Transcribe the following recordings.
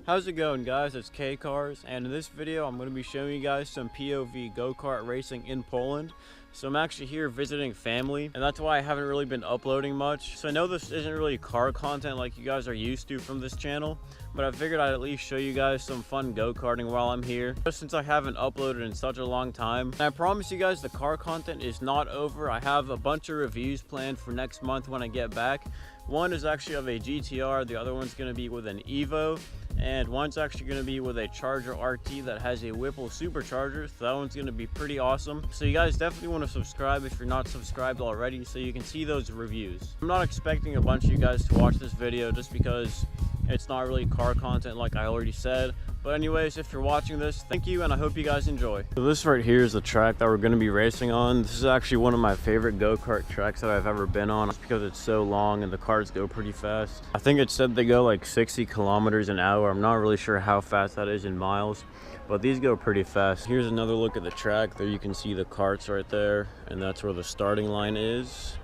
How's it going, guys? It's K Cars, and in this video I'm going to be showing you guys some POV go-kart racing in Poland. So I'm actually here visiting family, and that's why I haven't really been uploading much. So I know this isn't really car content like you guys are used to from this channel, but I figured I'd at least show you guys some fun go-karting while I'm here, just since I haven't uploaded in such a long time. And I promise you guys the car content is not over. I have a bunch of reviews planned for next month when I get back. One is actually of a GTR, the other one's going to be with an Evo, and one's actually going to be with a Charger RT that has a Whipple supercharger, so that one's going to be pretty awesome. So you guys definitely want to subscribe if you're not subscribed already so you can see those reviews. I'm not expecting a bunch of you guys to watch this video just because it's not really car content like I already said. But anyways, if you're watching this, thank you, and I hope you guys enjoy. So this right here is the track that we're going to be racing on. This is actually one of my favorite go-kart tracks that I've ever been on. It's because it's so long and the cars go pretty fast. I think it said they go like 60 kilometers an hour. I'm not really sure how fast that is in miles, but these go pretty fast. Here's another look at the track. There you can see the karts right there, and that's where the starting line is.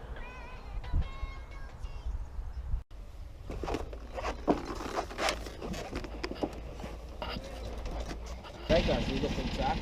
Kijk daar, zie je dat van de zaak?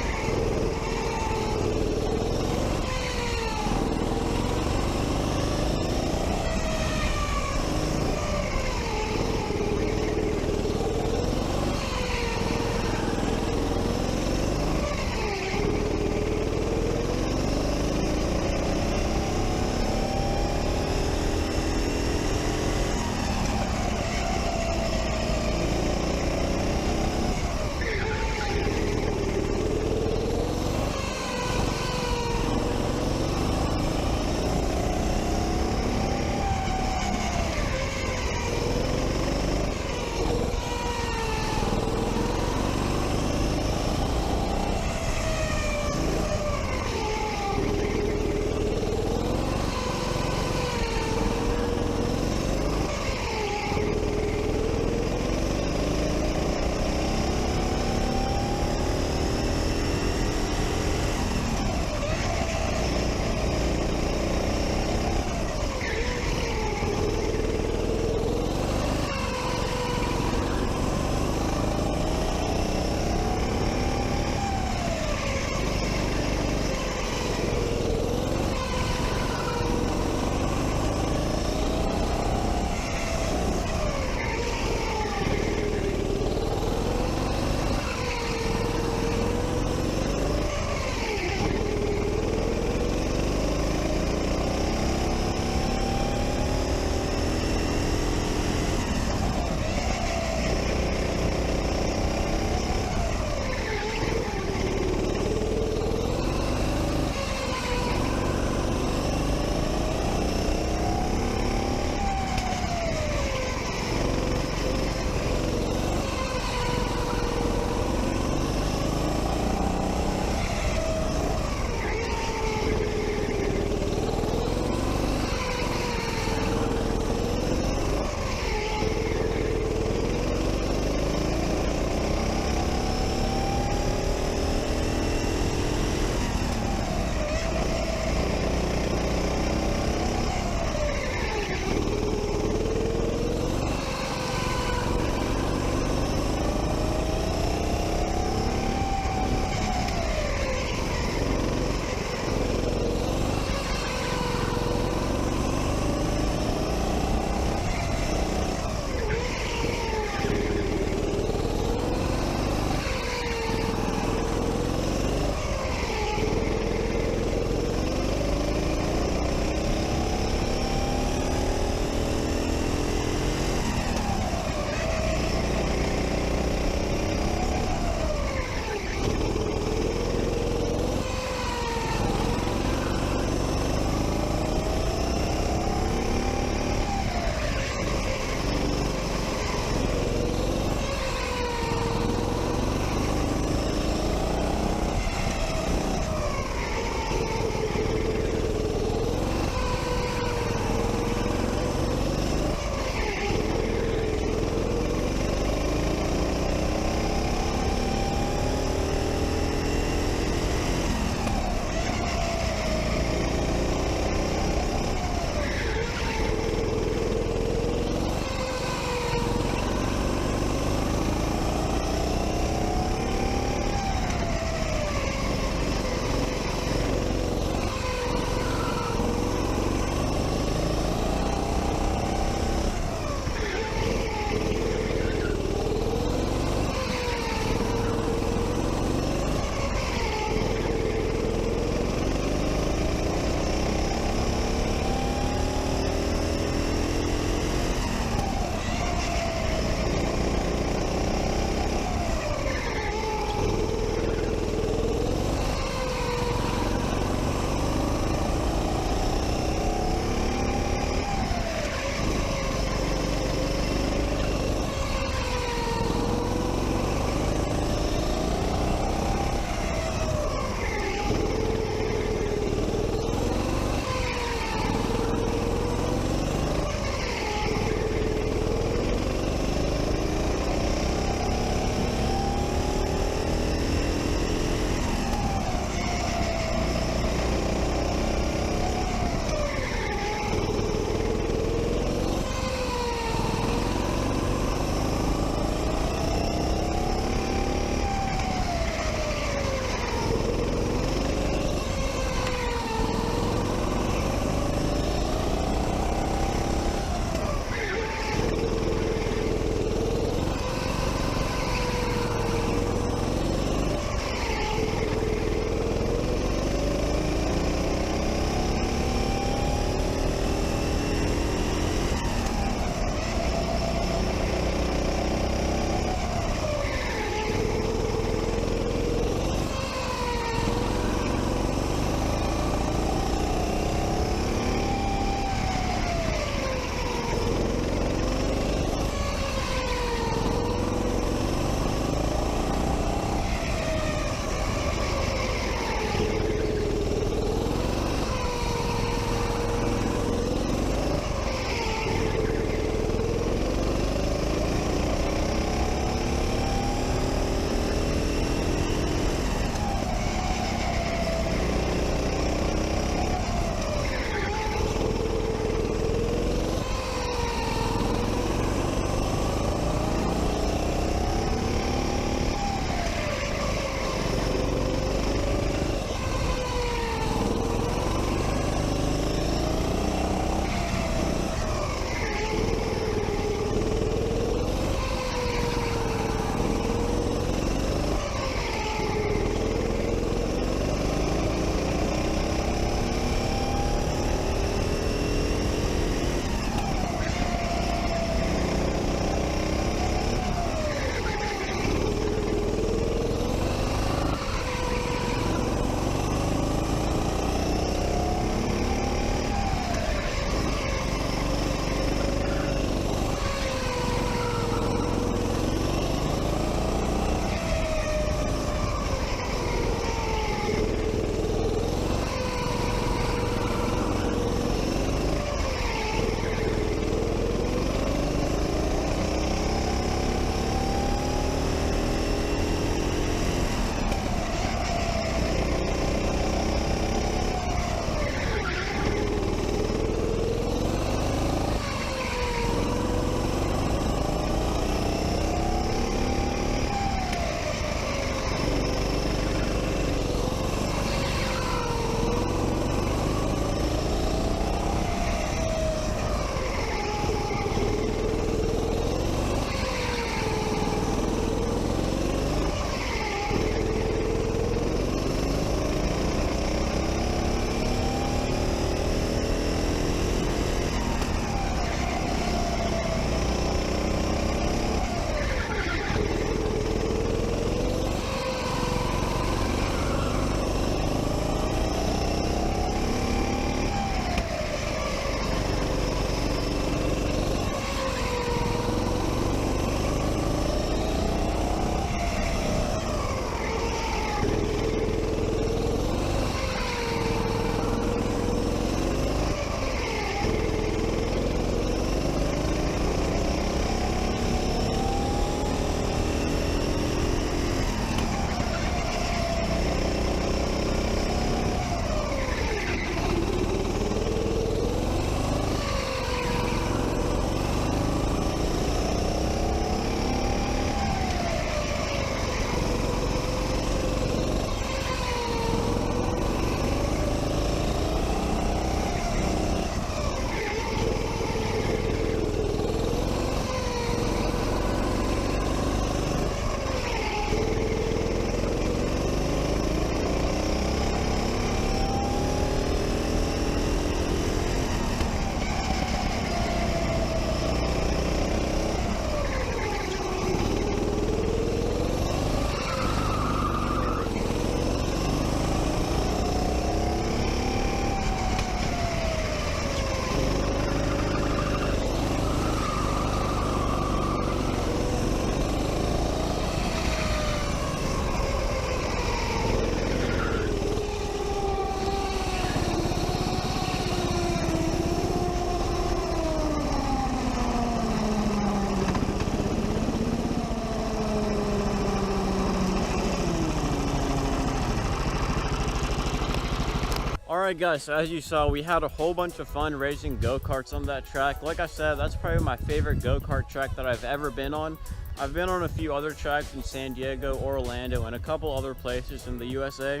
Alright guys, so as you saw, we had a whole bunch of fun racing go-karts on that track. Like I said, that's probably my favorite go-kart track that I've ever been on. I've been on a few other tracks in San Diego, Orlando, and a couple other places in the USA.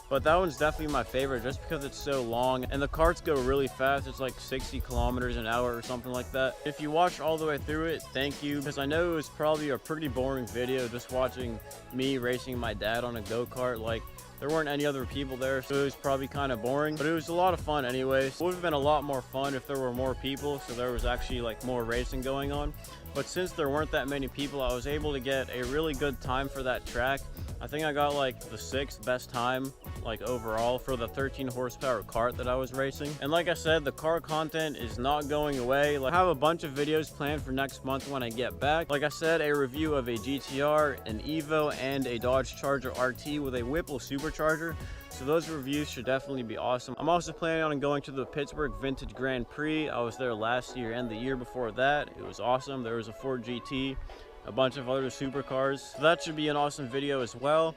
But that one's definitely my favorite just because it's so long and the karts go really fast. It's like 60 kilometers an hour or something like that. If you watched all the way through it, thank you, because I know it was probably a pretty boring video just watching me racing my dad on a go-kart. Like, there weren't any other people there, so it was probably kind of boring, but it was a lot of fun anyways. It would have been a lot more fun if there were more people, so there was actually like more racing going on. But since there weren't that many people, I was able to get a really good time for that track. I think I got like the 6th best time like overall for the 13 horsepower kart that I was racing. And like I said, the car content is not going away. Like, I have a bunch of videos planned for next month when I get back. Like I said, a review of a GTR, an Evo, and a Dodge Charger RT with a Whipple supercharger. So those reviews should definitely be awesome. I'm also planning on going to the Pittsburgh Vintage Grand Prix. I was there last year and the year before that. It was awesome. There was a Ford GT, a bunch of other supercars. So that should be an awesome video as well.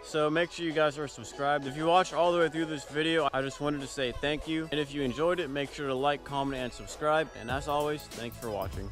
So make sure you guys are subscribed. If you watched all the way through this video, I just wanted to say thank you. And if you enjoyed it, make sure to like, comment, and subscribe. And as always, thanks for watching.